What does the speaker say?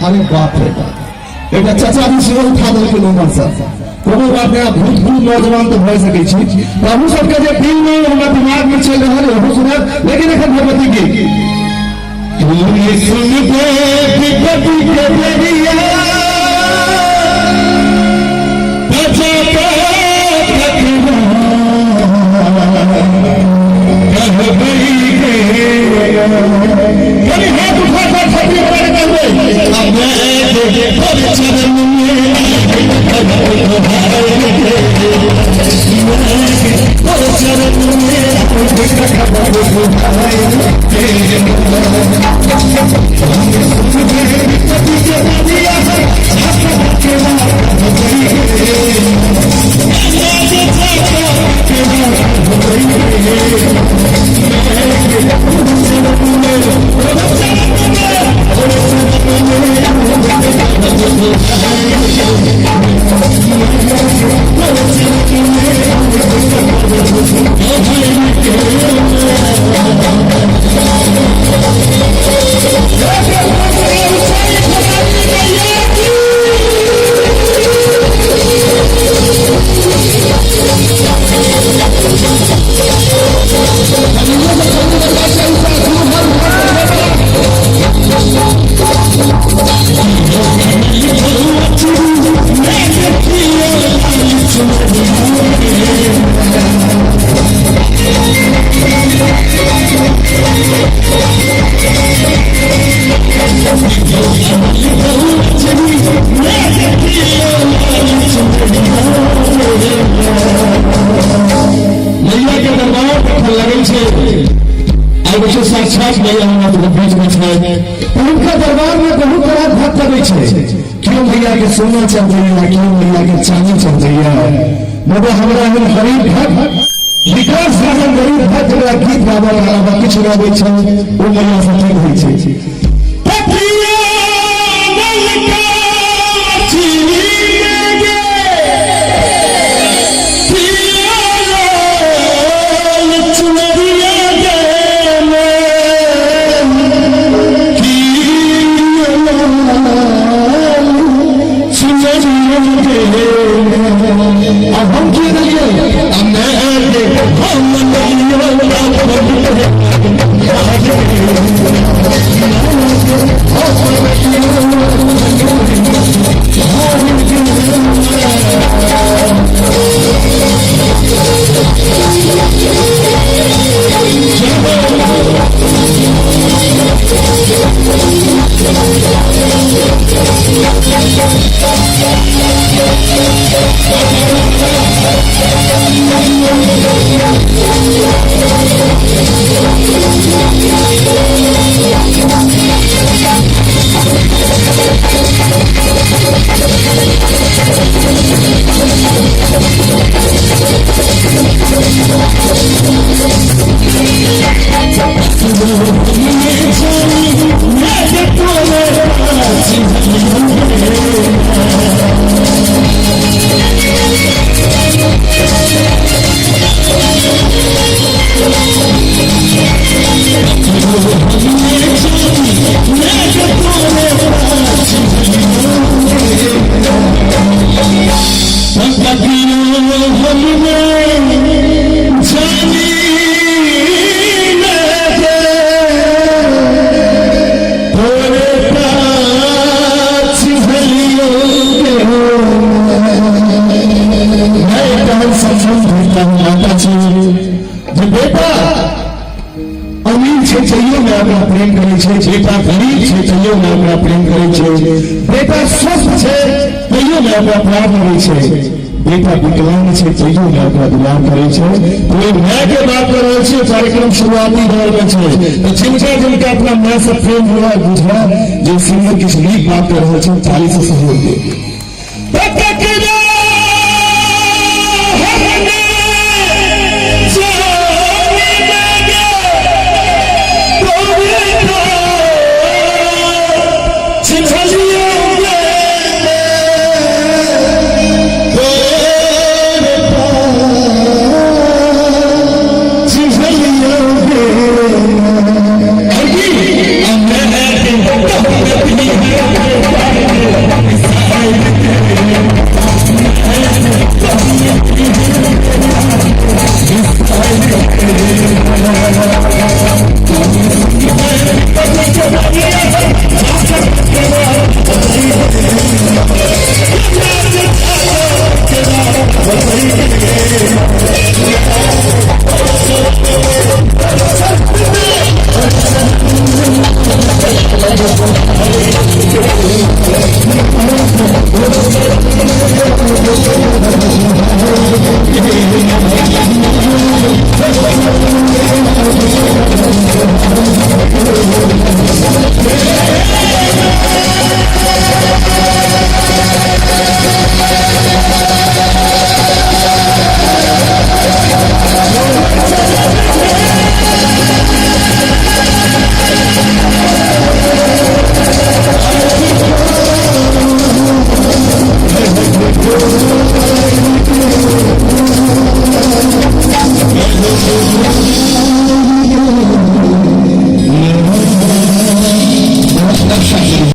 अरे बाप रे बाप, एक चाचा भी सेहो उठा देलकै नंबर से। कोनो बात नहीं, भूतपूर्व नौजवान तो भय सकै छी। प्रभु सबके जे फिल्म में हमरा दिमाग में चल रहल है वो सुना, लेकिन एखन भगवती की ये सुन दे विपत्ति के बेरिया बचा के रखना कह गई के कभी हाथ उठा कर छाती पर कर दे। अब मैं तेरे चरण में साक्षात मैया हमरा बीच में छै। उनका दरबार में बहुत बड़ा भक्त लगे छै। क्यों मैया के सोना चल रही है, क्यों मैया के चांदी चल रही है। मगर हमरा एहन गरीब भक्त विकास साधन गरीब भक्त जरा गीत गाबे वाला किछु गाबै छै ओ मैया से ठीक होइ छै। प्रेम करे छे, बेटा गरीब छे तैयो में ओकरा प्रेम करे छे, बेटा स्वस्थ छे तैयो में ओकरा प्यार करे छे, बेटा विकलांग छे तैयो में ओकरा दुलार करे छे। तो मां के बात कर रहल छी, कार्यक्रम शुरुआती दौर में छे। तो जिनका अपना मां से प्रेम हुआ बुझा, जो सिंगर किस नीक बात कर रहल छे, ताली से सहयोग दे।